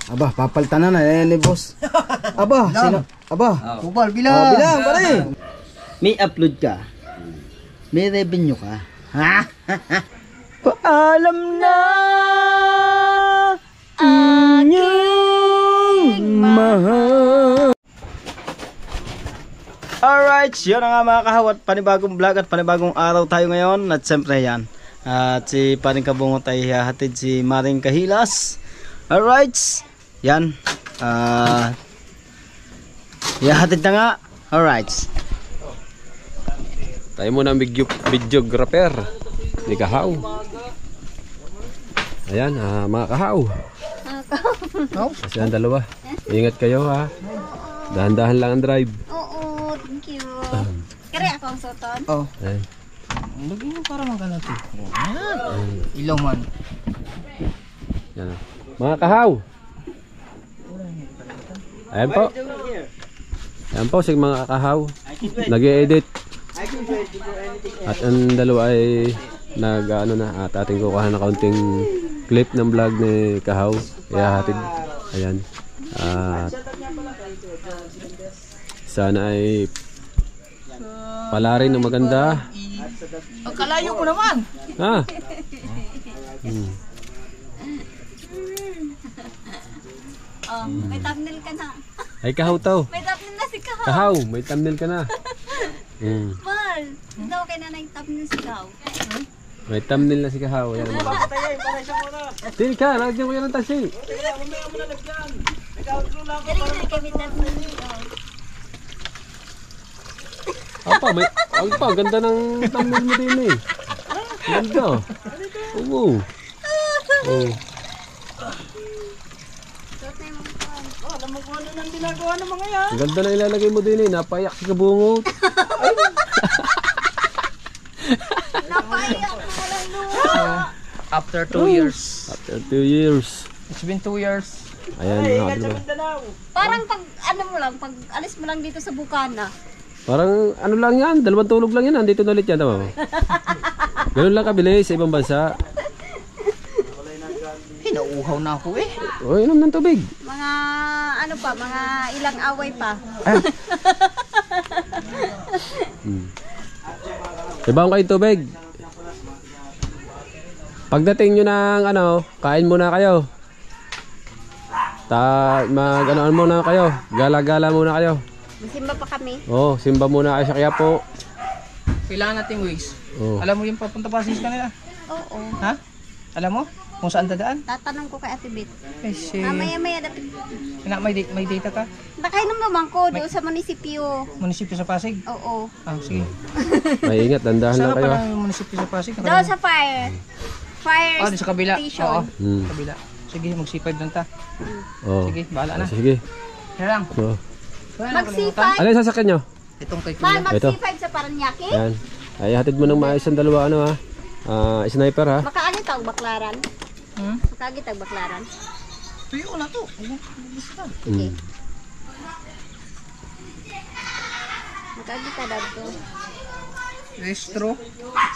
Aba, papalitan na ni boss. Aba, sino? Aba. Tubal, bilang. Bilang, pare. May upload ka. May revenue ka. Ha? Paalam na aking mahal. Alright, yun na nga mga kahawat. Panibagong vlog at panibagong araw tayo ngayon. At siyempre yan. At si Paring Kabungot ay hahatid si Maring Kahilas. Alright. Yan. Hahatid na nga. Alright. Tayo muna ang videographer ni Kahaw. Ayan, mga Kahaw. Kasi ang dalawa. Ingat kayo ha. Dahan-dahan lang ang drive. Oo, thank you. Kaya ako ang soton. Oh. Ayan. Lagi mo para magana to. Ilaw man. Yan. Mga Kahaw. Ayan po. Ayan po si mga Kahaw. Nag-e-edit. At ang dalawa ay nag-ano na at ating kukuha na kaunting clip ng vlog ni Kahaw. Kaya hatid. Ayan. At sana ay palarin ng maganda. Pagkalayo mo naman. Ha? Oh, may thumbnail ka na. Ay Kahaw to. May thumbnail na si Kahaw. Kahaw, may thumbnail ka na. Mal, hindi ako kay nanay thumbnail si Kahaw. May thumbnail na si Kahaw. Ayan. Tili ka, lagyan ko yan ng taxi. Dari na kami thumbnail. Apa, may ganda ng thumbnail mo din eh. Ganda. Oo. Oh. Alam mo kung ano nang ginagawa ng mga yan. Ang ganda na ilalagay mo din eh. Napayak si Kabungot. Napaiyak mo lang doon. After 2 years. After 2 years. It's been 2 years. Ayan, mga diba? Parang pag ano mo lang, pag alis mo lang dito sa Bukana. Parang ano lang yan, 2 tulog lang yan. Andito na ulit yan, tama mo? Ganun lang kabilis sa ibang bansa. Nauuhaw na ako eh. O, inom ng tubig. Mga ano pa, mga ilang away pa. Ibang kayo tubig. Pagdating nyo ng ano, kain muna kayo. Mag-ano muna kayo. Gala-gala muna kayo. Simba pa kami. Oh, simba muna kayo sa Quiapo. Kailangan nating ways. Oh. Alam mo yung papunta Pasig kanila? Oo. Ha? Alam mo? Kung saan dadaan? Tatanong ko kay Ate Beth. Kasi... Maya dapat. May data ka? Nakainom naman ko doon sa munisipyo. Munisipyo sa Pasig? Oo. Ah, sige. May ingat, dandahan lang Saan kayo. pa ng munisipyo sa Pasig? Doon sa fire doon sa kabila. station. Oo. Kabila. Sige, mag-C5 lang ta. Oh. Sige, bahala na. Sige. Yan lang. Oh. Mag-C5. Ano yung sasakyan nyo? Itong kay Mahal, Kuya. Ito. mag-C5 sa Paranaque. Yan. Ay, hatid mo ng maayos ang dalawa, ano ha? Sniper ha? Makaagitag baklaran. Hmm? Makaagitag baklaran. Tuyo ko na to. Sige. Makaagitag daw to. Restro.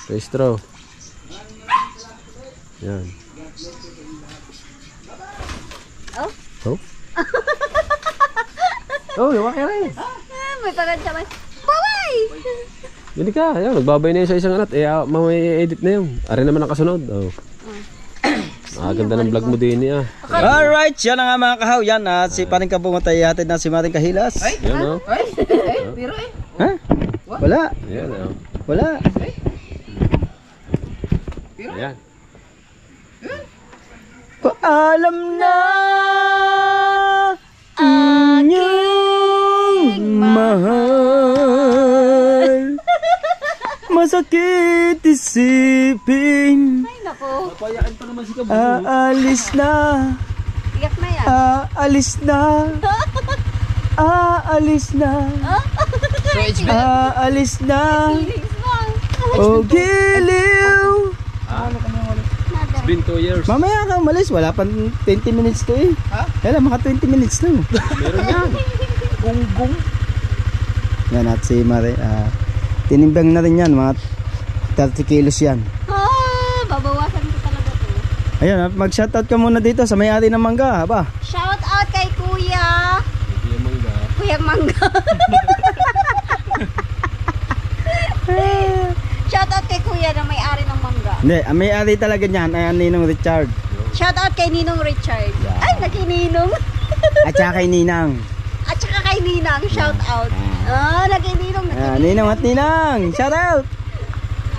Registro. Yan. Oh? Oh? Oh, yawa ka rin. May paganda man. Bye! Hindi ka, ayun, nagbabay na yun sa isang anak. Mamay edit na yun. Ari naman ang kasunod. Oh. Ganda ng vlog mo din niya. Alright, yan na nga mga Kahaw. Yan, si Paring Kabungot ay hatid na si Maring Kahilas. Yan o. Ay, pero eh. Ha? Wala. Yan o. Wala. Ayan. Paalam na aking mahal. Masakit isipin. Ay, nako. Papayakan pa naman si Kabungot. Aalis na. Iyak na yan. Aalis na. Aalis na. So it's been... Aalis na. Feelings lang. O giliw. It's been 2 years. Mamaya ka umalis. Wala pang 20 minutes to eh. Ha? Kaya mga 20 minutes na. Meron yan. Gunggong. Yan at si Mare. Tinimbang na rin yan. Mga 30 kilos yan. Babawasan ko talaga to. Ayun, mag-shoutout ka muna dito sa may-ari ng mangga. Ba? Shout Kuya. Kuya Mangga. Kuya Mangga. Shoutout kay Kuya na may-ari ng mangga. Hindi, ang may-ari talaga niyan ay ang Ninong Richard. Shoutout kay Ninong Richard. Yeah. Ay, nakininong. At saka kay Ninang. At saka kay Ninang, shoutout. Nakininong. Ninong at Ninang, shout out!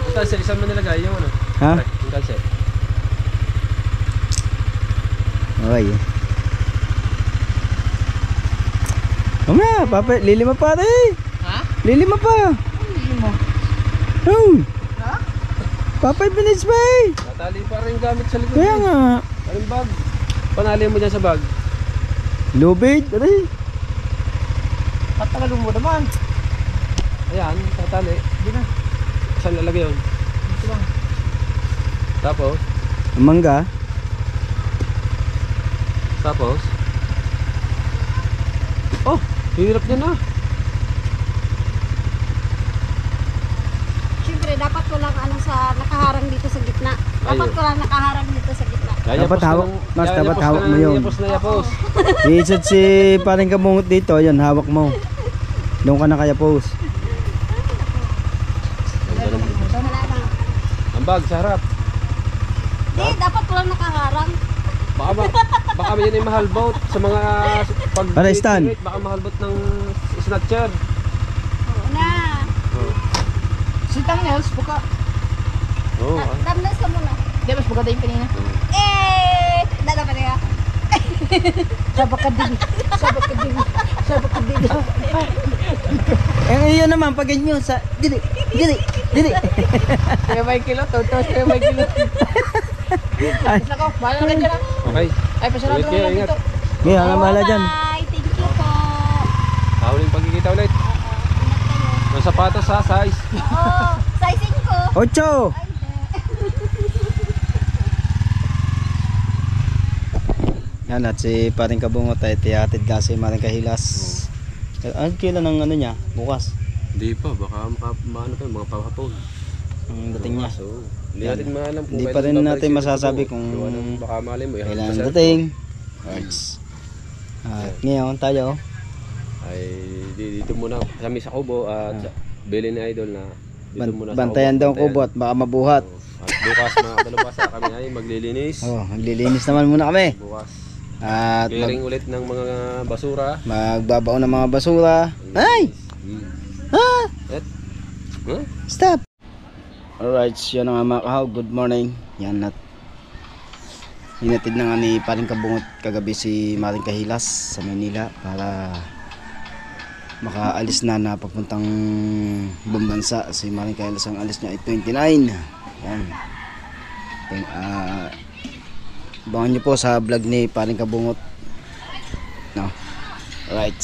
Ang kalsel, saan mo nilagay yung ano? Ha? Yung kalsel. Okay. O nga, papa, lilima pa rin. Ha? Lilima pa. Hindi mo. Oh. Papa, binis pa eh. Natali pa rin gamit sa likod. Kaya nga. Anong bag? Panali mo dyan sa bag. Lubid, aray. Patagalon mo naman. Ayan, tatali. Hindi na. Saan lalagay yun? Ito lang. Tapos? Ang mangga. Tapos? Oh, hirap niya na. Siyempre, dapat ko lang nakaharang dito sa gitna. Dapat Ayun. ko lang nakaharang dito sa gitna. Dapat hawak, mas dapat hawak mo yun. Yapos na yapos. Iisot si parang kabungot dito, yun, hawak mo. Doon ka na kaya pose. Wala na. Ang bag sa harap. Hindi, dapat ko lang nakaharang. Baka yun ay mahal boat sa mga pag Para stand. baka mahal boat ng snatcher. Oo na. Oh. Si Tangels, buka. Oh. Damnas ka muna. Di, mas buka tayo kanina. Dala pa niya. Sabak ka din. Sabak ka din. Sabak ka din. Eh, yun naman, pag ganyan sa... Dili. Kaya may kilo, tutos kaya may kilo. Ay, Basta ko, bahala ka dyan ah. Okay. Ay, pasarado Ulit na kayo, lang ingat. dito. ngayon, ang mahala dyan. Bye. Thank you po. Hawalin pagkikita ulit. Ingat Yung sapatos sa size. kayo. Oo. Sizing ko. 8! Ay, Yan, at si paring kabungot ay tiyatid nga si Maring Kahilas. Ano kailan ang ano niya? Bukas. Hindi pa, baka maano pa mga pahapon. Ang dating niya. So, hindi natin maalam kung Hindi pa kailan rin babalik natin si masasabi Kubo. kung Baka mali mo. kailan dating. Right. At ngayon tayo. Ay dito muna kami sa Kubo at Billy ni Idol na dito muna sa Bantayan daw ang kubo at baka mabuhat. At bukas mga kalabasa kami ay maglilinis. Oh, maglilinis naman muna kami. Bukas. At Clearing ulit ng mga basura. magbabaon ng mga basura. Ay! Ah! At, huh? Stop! Alright, yun na nga mga kahaw. Good morning. Yan at hinatid na nga ni Paring Kabungot kagabi si Maring Kahilas sa Manila para makaalis na papuntang ibang bansa. Si Maring Kahilas ang alis niya ay 29. Yan. Abangan nyo po sa vlog ni Paring Kabungot. No. Alright.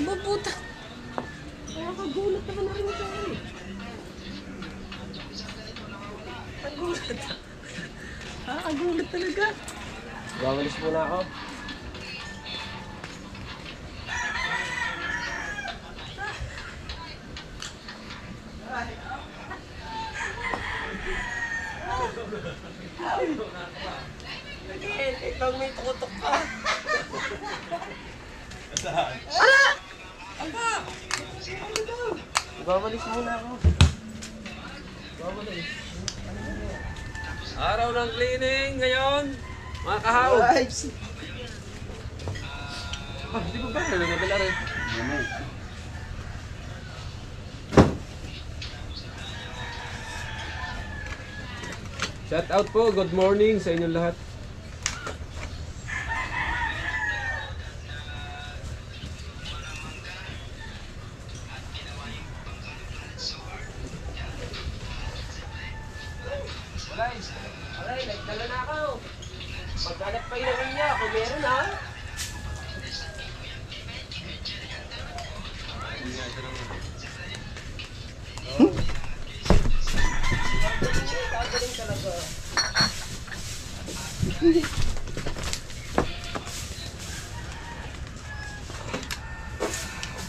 Mabuta. Nakakagulat naman ako sa iyo. Nakakagulat talaga. Gawalis muna ako. Ikaw may tukutok ka. Ibabalis muna ako. Ibabalis. Araw ng cleaning ngayon, mga kahaw. Alright. Di ba ba? Nagabila rin. Shout out po, good morning sa inyong lahat. Guys, alay, nagdala na ako. Maghanap pa ilang niya, kung meron ha.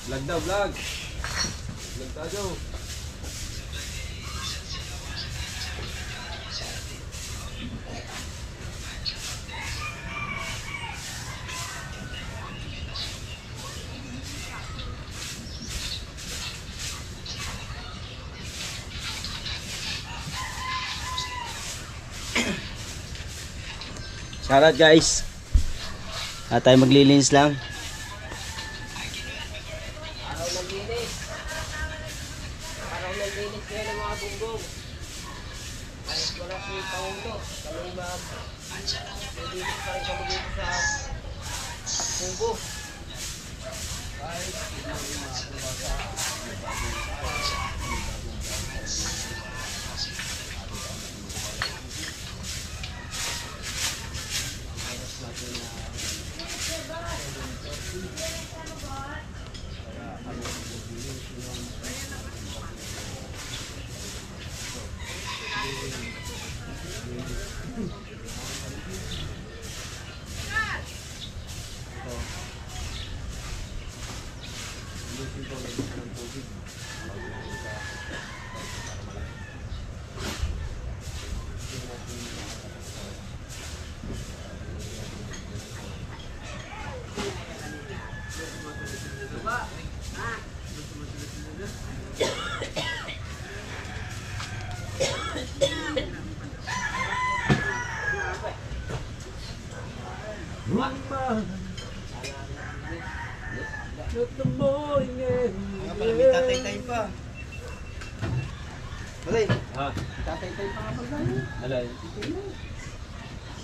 Vlog daw, vlog. Vlog tayo. Shoutout guys. At tayo maglilinis lang. Araw ng linis. Araw ng linis kayo ng mga bunggong. Kahit wala si Paulo, kami maglinis pa rin kami dito sa bunggo. Kahit Tatay-tay pa. Alay. ha? Tatay-tay pa kapag tayo. Alay.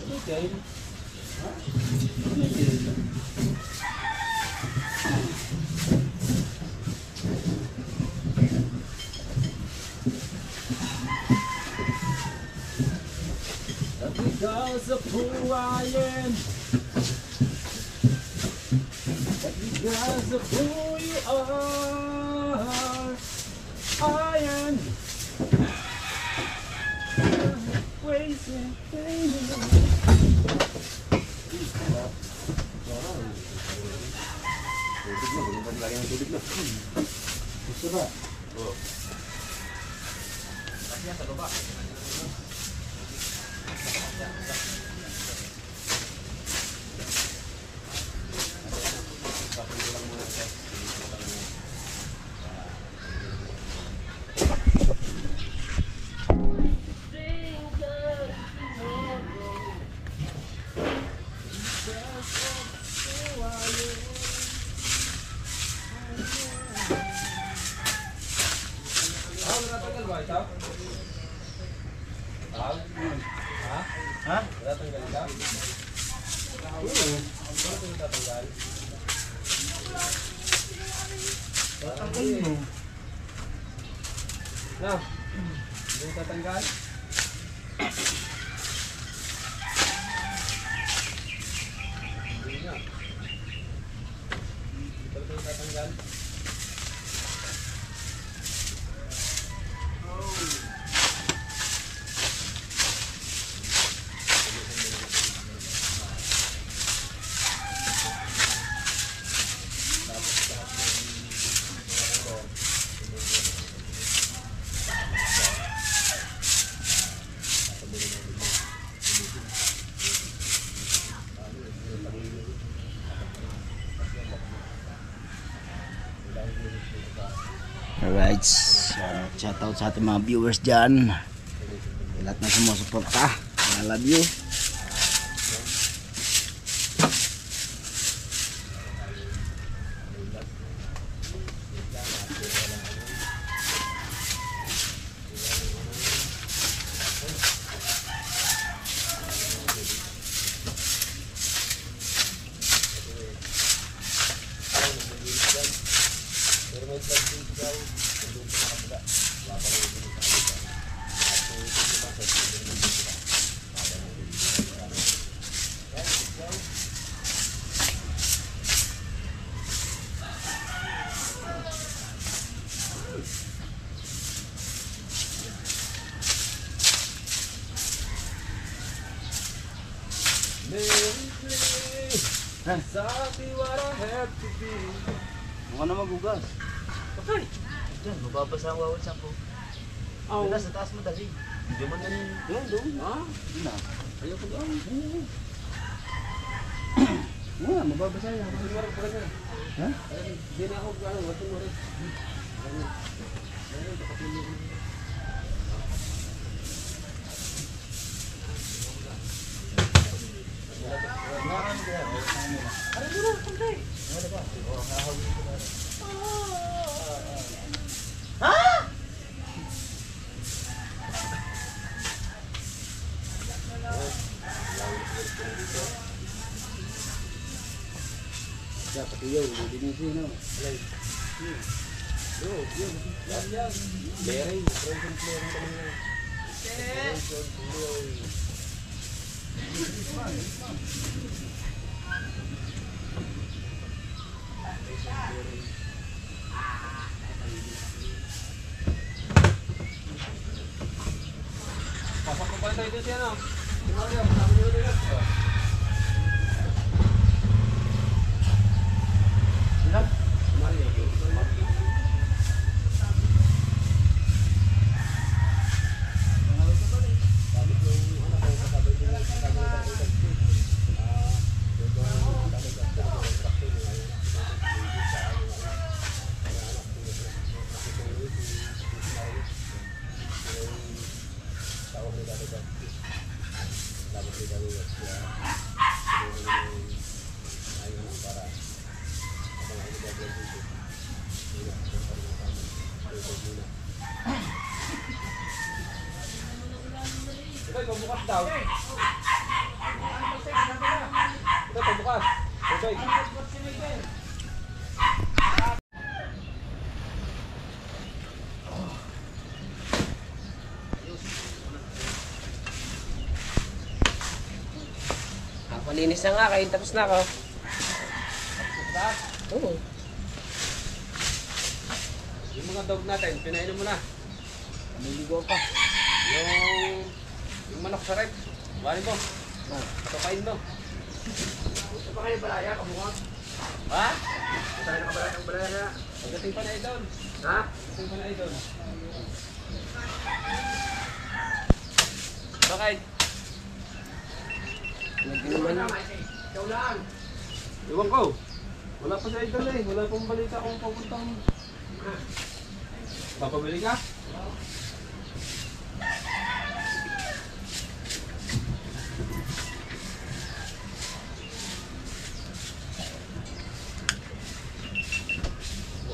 Okay. Because of who I am, because of who you are, I am wasting Ha? Tatanggal ka? Tatanggal. Tatanggal mo. Na, hindi tatanggal? Hindi na. Ito tatanggal? Alright. Shoutout sa ating mga viewers dyan. Lahat na sumusuporta. I love you. Mukha na magugas. Okay. Diyan, mababasa ang wawal sa po. Dila sa taas mo dali. Hindi man yan. Doon. Hindi na. Ayaw ko doon. Mukha, mababasa yan. Ha? Hindi na ako gano'n. Wato mo rin. Dapat iyo, hindi din sino. Yo. Yan. Berry, frozen floor ng kanina. Pasok ko pa tayo dito ano. Ito, pabukas daw. Ito, pabukas. Ito, Malinis na nga, kaya tapos na ako. Oo. yung mga dog natin, pinainom mo na. Naliligo pa. Yung manok sa rep. Bali mo. Patukain mo. Gusto pa kayo balaya, kamuha? Ha? Gusto kayo nakabalaya ng balaya? Pagdating pa na idol. Ha? Pagdating pa na idol. Bakit? Nag-inuman na. Ikaw lang. Iwan ko. Wala pa sa idol eh. Wala pang balita kung papuntang... Papabili ka?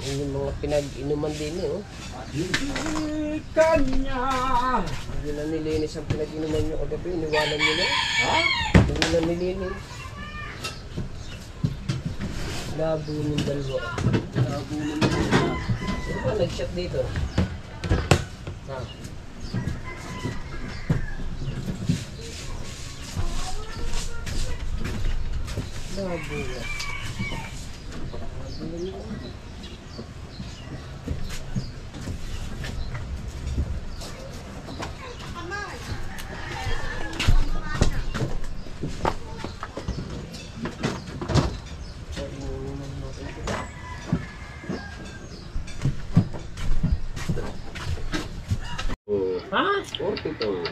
Yung mga pinag-inuman din eh, oh. Kanya! Hindi na nilinis ang pinag-inuman nyo kagabi, iniwanan nyo na. Ha? Hindi na nilinis. Labo ng dalawa. Sino ba nag-shot dito? Ha? Labo.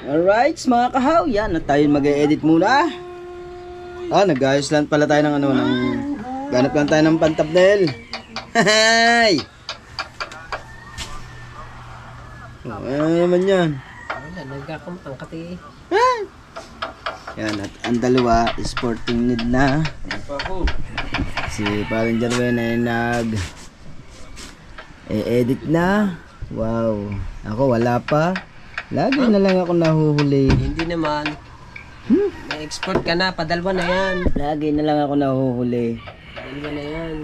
Alright, mga kahaw, yan at tayo mag-e-edit muna. Nag-ayos lang pala tayo ng ganap lang tayo ng pan-thumbnail. Hey! Ano naman yan? Wala, nagkakamtang kati. Yan, at ang dalawa, sporting need na. Si parang Jarwen ay edit na. Wow. Ako wala pa. Lagi na lang ako nahuhuli. Hindi naman. Na-export ka na, padalwa na yan. Lagi na lang ako nahuhuli. Padalwa na yan.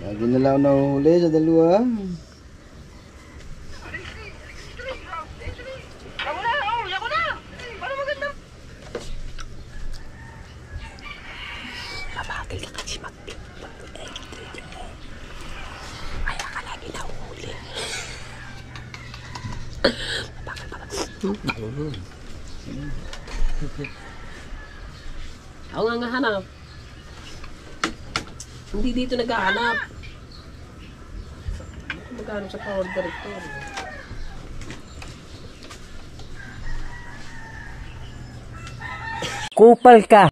Lagi na lang ako nahuhuli sa dalawa. Ako nga hanap. Hindi dito naghahanap. Maghanap sa power director. Kupal ka.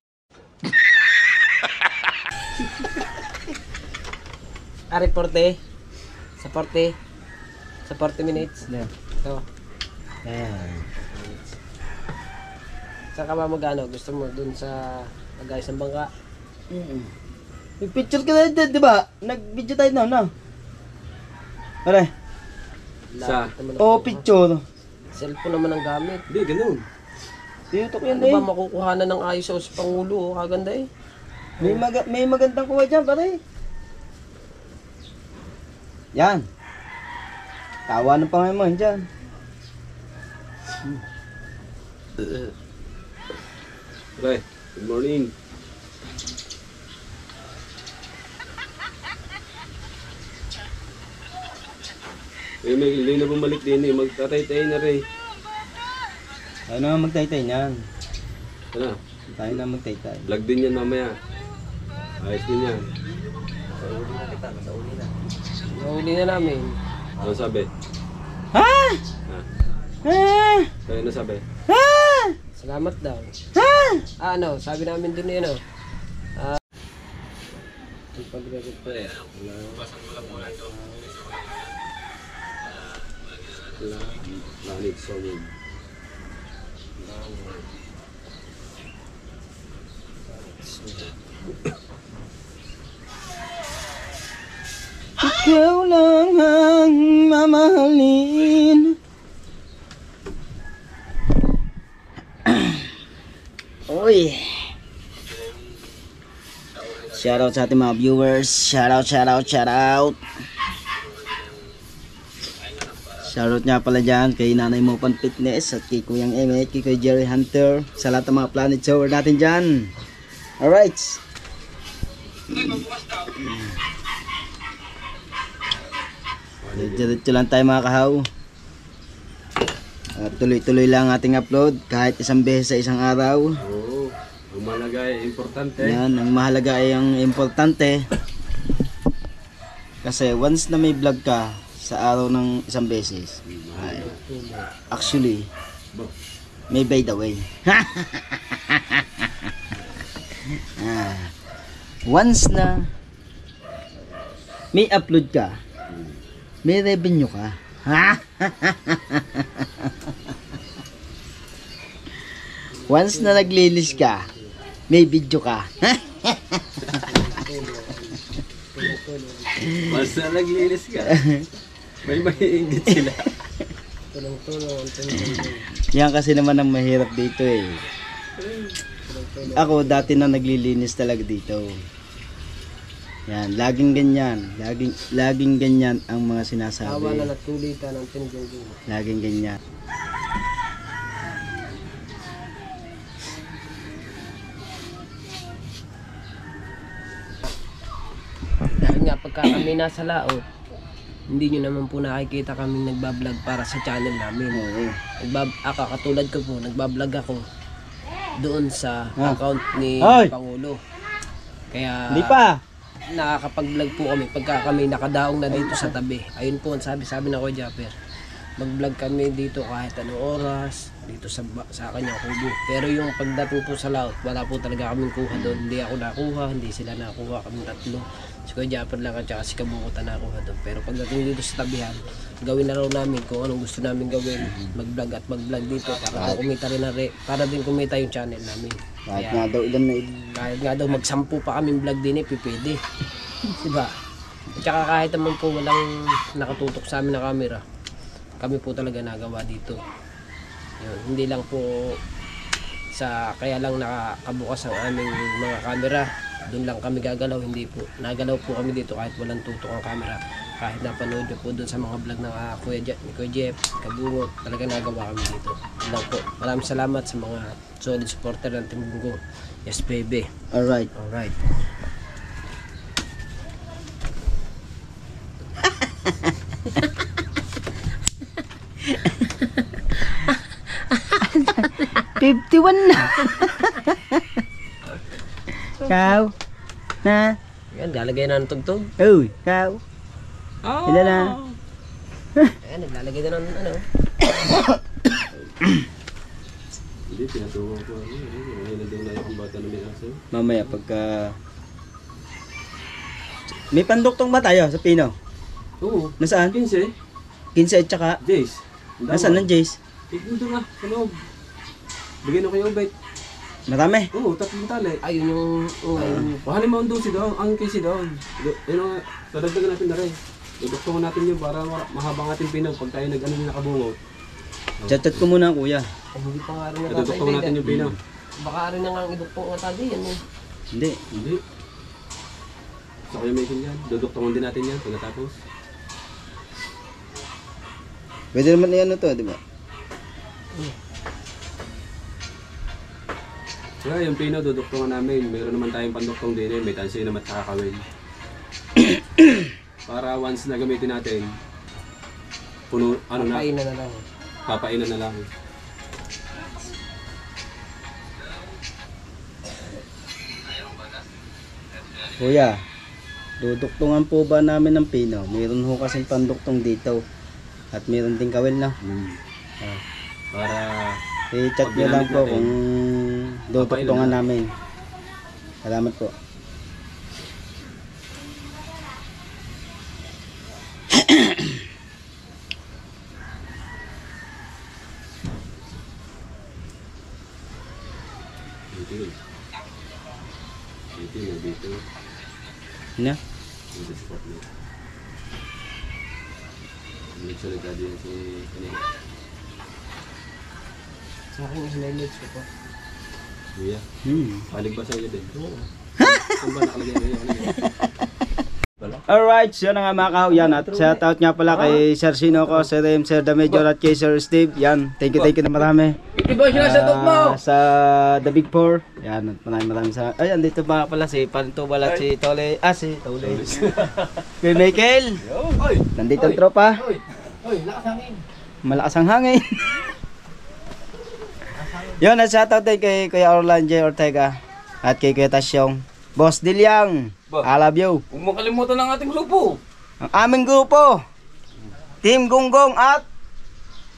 Reporte. Sa 40. Sa 40 minutes. So, saan ka ba magano? Gusto mo dun sa agayos ng bangka? May picture ka na dyan, di ba? Nag-video tayo na, no? Pare. Sa? Oo, picture. Cellphone naman ang gamit. Hindi, ganun. Dito ko yan Ano eh. ba makukuhanan ng ayos sa Pangulo? Oh, kaganda eh. May magandang kuha dyan, pare. Yan. Tawa ng Panginoon dyan. Pre, good morning. May hindi na bumalik din eh. Magtatay-tay na rin. Tayo na magtaytay niyan. Ano? Tayo na magtaytay. Vlog din yan mamaya. Ayos din yan. Nahuli na namin. Ano sabi? Ha? Ha? Ha? Kaya ano sabi? Ha? Salamat daw. Ha? Ano, sabi namin dun eh, ano. Lanig solid. Ikaw lang ang mamahalin. Oy. Shoutout sa ating mga viewers. Shoutout. Shoutout nga pala dyan kay Nanay Mopan Fitness at kay Kuyang Emmett, kay Kuya Jerry Hunter, sa lahat ng mga planet shower natin dyan. Alright. Diretso lang tayo mga kahaw. At tuloy-tuloy lang ating upload kahit isang beses sa isang araw. Oo. Ang mahalaga ay importante. Yan, ang mahalaga ay ang importante. Kasi once na may vlog ka sa araw ng isang beses, ay, actually, may by the way. Once na may upload ka, may revenue ka. Once na naglilis ka, may video ka. Basta naglilis ka. May maiingit sila. Yan kasi naman ang mahirap dito eh. Ako dati na naglilinis talaga dito. Yan, laging ganyan. Laging ganyan ang mga Tawa sinasabi. na natulitan ng tinjong. Laging ganyan. Dahil nga pagka kami nasa laot, hindi nyo naman po nakikita kaming nagbablog para sa channel namin. Oo. Katulad ko po, nagbablog ako doon sa Ah. account ni Ay! Pangulo. Kaya Hindi pa. nakakapag-vlog po kami pagka kami nakadaong na dito sa tabi. Ayun po ang sabi na ko, Japper. Mag-vlog kami dito kahit anong oras, dito sa kanyang kubo. Pero yung pagdating po sa laot, wala po talaga kaming kuha doon. Hindi ako nakuha, hindi sila nakuha, kami tatlo. Si Kuya Japper lang at saka si Kabungutan nakuha doon. Pero pagdating dito sa tabihan, gawin na raw namin kung anong gusto namin gawin. Mag-vlog at mag-vlog dito para kumita rin para din kumita yung channel namin. Kahit Kaya, nga daw ilan na kahit nga daw magsampu pa kaming vlog din pwede. Diba? At saka kahit naman po walang nakatutok sa amin na camera, kami po talaga nagawa dito. Yun, hindi lang po kaya lang nakakabukas ang aming mga camera. Doon lang kami gagalaw, hindi po. Nagalaw po kami dito kahit walang tutok ang camera. Kahit napanood nyo po doon sa mga vlog ng Kuya Jeff, Kabungot, talaga nagawa kami dito. Yun lang po. Maraming salamat sa mga solid supporter ng Team Gunggong. Yes, baby. Alright. Alright. na. Kau. Na. Yan, lalagay na ng tugtog. Uy, kau. Ilan na? Ayan, naglalagay na ng ano. Hindi, pinatuwa ko. Ngayon na daw na yung bata na may aso. Mamaya pagka... May panduktong ba tayo sa Pino? Oo. Nasaan? 15. 15 at saka... Jace. Nasaan ng Jace? Dito nga, sa loob. Bigyan ako yung bait. Marami. Oo, 3 tali. Ayun yung... Pahalin mo ang dosi doon, ang kasi doon. Yun nga, dadagdagan natin na rin. Duduktungan natin yun para mahabang ating pinaw pag tayo nag-ano yung nakabungo. Chat-chat ko muna kuya. Hindi pa nga rin Duduktungan natin yung pinaw. Baka rin na nga ang idukpong nga tayo yan eh. Hindi. Hindi. Sa kayo may yan. Duduktungan din natin yan pagkatapos. Pwede naman na ano to, di ba? Kaya yung pinaw duduktungan namin. Meron naman tayong panduktong din eh. May tansi naman at kakawin. Para once na gamitin natin, puno, ano na, Papainan na lang. papainan na lang. Kuya, duduktungan po ba namin ng Pino? Meron ho kasing panduktong dito. At meron din kawil na. Para I-chat nyo lang po kung duduktungan namin. Salamat po. dito. Na? Dito spot na. Nagsulit na din si kanina. Sa akin is lineage ko po. Kuya, palig ba sa iyo din? Oo. Saan ba nakalagay na yun? Alright, so yun na nga mga kahaw, yan. At shoutout nga pala kay Sir Sinoco, Sir Rem, Sir The Major at kay Sir Steve. Yan, thank you na marami. Sa The Big Four. Yan, at maraming sa... Ayan, dito ba pala si Pantubal at si Tole. Si Tole. Kay Michael. Nandito ang tropa. Lakas hangin. Malakas ang hangin. Yun, at shoutout din kay Kuya Orlan J. Ortega at kay Kuya Tasyong. Boss Dilyang, I love you. Huwag mo kalimutan ang ating grupo. Ang aming grupo, Team Gunggong at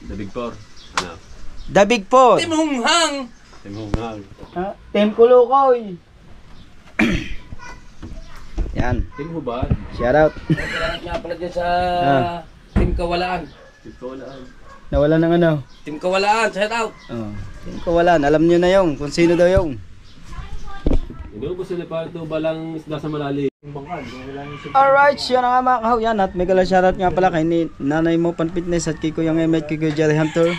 The Big Four. Ano? The Big Four. Team Hunghang. Timunghang. Team Kulukoy. Yan, Team Hubad. shoutout. Salamat nga pala dyan sa Team Kawalaan. Team Kawalaan. Nawala ng ano. Team Kawalaan, shout out. Team Kawalan, alam nyo na yung kung sino daw yung. Inubos sila para ito balang isda sa malalim. Alright, yun na nga mga kahaw yan. At may shoutout nga pala kay Nanay Mo Pan Fitness at kay Kuyang Emet, kay Kuya Jerry Hunter.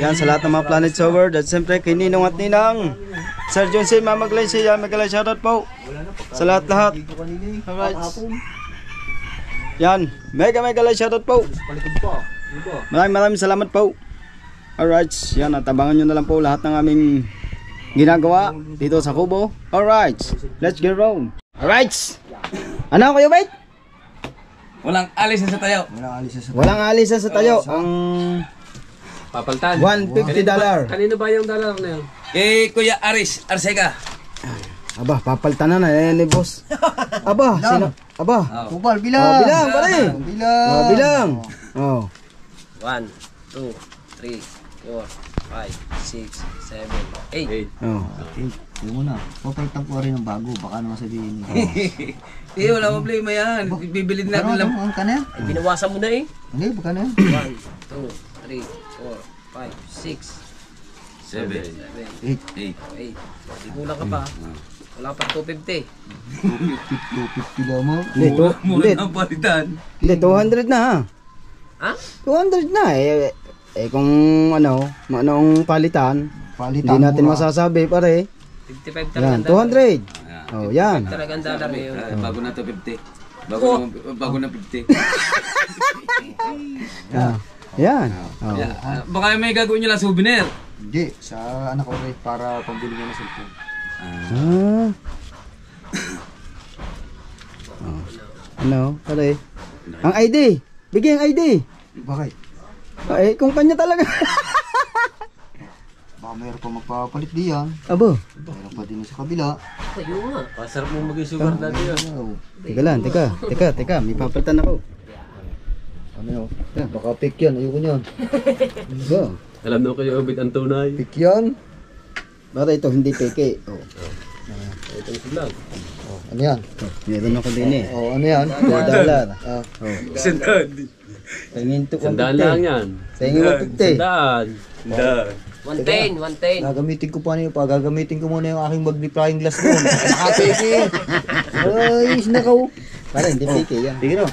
Yan sa lahat ng mga planets over. At siyempre kay Ninong at Ninang. Sir John C. Mama Glency, yan may shoutout po. Sa lahat-lahat. Alright. Yan, mega shoutout po. Maraming salamat po. Alright, yan at abangan nyo na lang po lahat ng aming ginagawa dito sa Kubo. Alright, let's get round. Alright, ano kayo bait? Walang alisan sa tayo. Walang alisan sa tayo. Ang Papaltan. $150. Kanino ba yung dollar na yun? Kay Kuya Aris Arcega. Aba, papalitan na ni boss. Aba, sino? Aba. Tupal, Bilang, pare. Bilang. Oh. 1, 2, 3, 4, 5, 6, 7, 8. 8. Oh. Hindi mo na. Papalitan ko rin ng bago. Baka naman sabihin. Eh, wala problema yan. Bibilin Pero natin lang. ang ka na yan? Ay, binawasan mo na eh. Hindi, baka na yan. 1, 2, 3, 4, 5, 6, 7, 8. 8. Di kulang ka pa. Wala pa 250. 250 lang mo. Hindi, Mura na ang palitan. hindi, 200 na ha. Ha? 200 na kung anong palitan, Palitan hindi natin mura. masasabi pare. 55 Yan, talaga. 200. Oh, yan. Talagang dollar ngayon. Bago na to 50. Bago na 50. Yan. Oh. Baka may gagawin nyo lang souvenir. Hindi, sa anak ko rin para pambili niya ng cellphone. Ah. Oh. Ano, pare? Ang ID. Bigyan ang ID. Bakit? Kung kanya talaga. Baka mayroon pa magpapalit diyan. Abo. Mayroon pa din sa kabila. Ayun nga. Pasarap mo maging sugar daddy yun. Oh, Teka lang, teka. May papalitan ako. ano yun? Yan, baka pick yan. Ayoko niyan. Go. Alam mo kayo, Obit, ang tunay. Pick yan. Para ito hindi peke. Oh. Ito yung vlog. Oh, ano yan? Meron ako din Oh, ano yan? $2. Ah, Oh. Sentad. Tingin to Sandaan lang yan. Tingin 150. Sandaan. 110. gagamitin ko pa niyo pa. Gagamitin ko muna yung aking magnifying glass doon. Nakapeke. Ay, sinakaw. Para hindi peke yan. Sige no.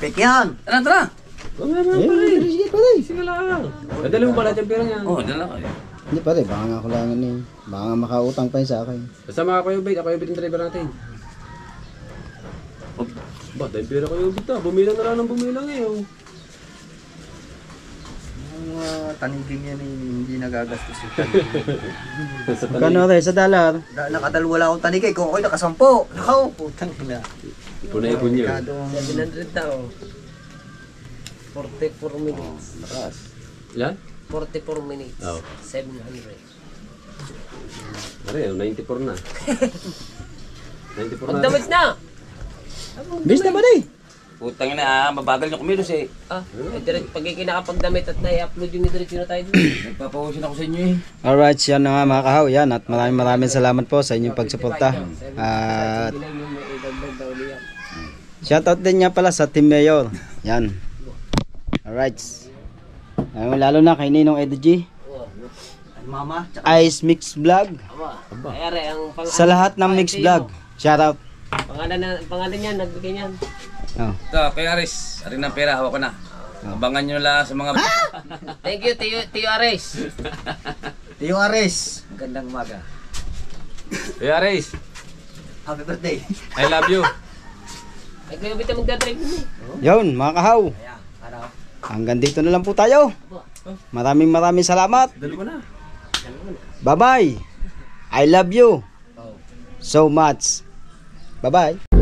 Pick yan. Tara. Sige pare. Sige lang. Dadali mo pala yung pera niyan. Oh, dala kayo. Hindi pare, baka nga kulangan eh. Baka nga makautang pa yun sa akin. Kasama ako yung Obit. Ako yung Obit yung driver natin. Ba, dahil pera ko yung Obit ah. Bumilang na lang ng bumilang eh. Oh. Ang tanigin yan hindi nagagastos yung Kano rin sa dollar? Nakadalwala akong tanig eh. Kung ako'y nakasampo. Nakaw, putang ina. Ipon-ipon nyo. 700 tao. 44 minutes. Yan? 44 minutes. Oh. 700. Pare, 94 na. 94 na. Magdamit na! Bis na pare. Putang ina, mabagal nyo kumilos eh. Direct pag ikinakapagdamit at na-upload yung diretso na tayo dun. Nagpapawisin ako sa inyo eh. Alright, yan na nga mga kahaw. Yan, at maraming salamat po sa inyong pagsuporta. At shoutout din niya pala sa Team Mayor. Yan. Alright. Lalo na kay Ninong Edo G. Mama, Ice Mix Vlog. Ayari, ang Sa lahat ng Mix Vlog. Shoutout. Pangalan niyan, nagbigay niyan. Oh. Ito, kay Aris. Arin ng pera, hawak ko na. Abangan nyo lang sa mga... Thank you, Tio Ares. Tio Ares. Magandang umaga. Hey, Aris. Happy birthday. I love you. Ay, kuya Bita magdadrive mo eh. Yun, mga kahaw. Hanggang dito na lang po tayo. Maraming salamat. Dali mo na. Bye-bye. I love you so much. Bye-bye.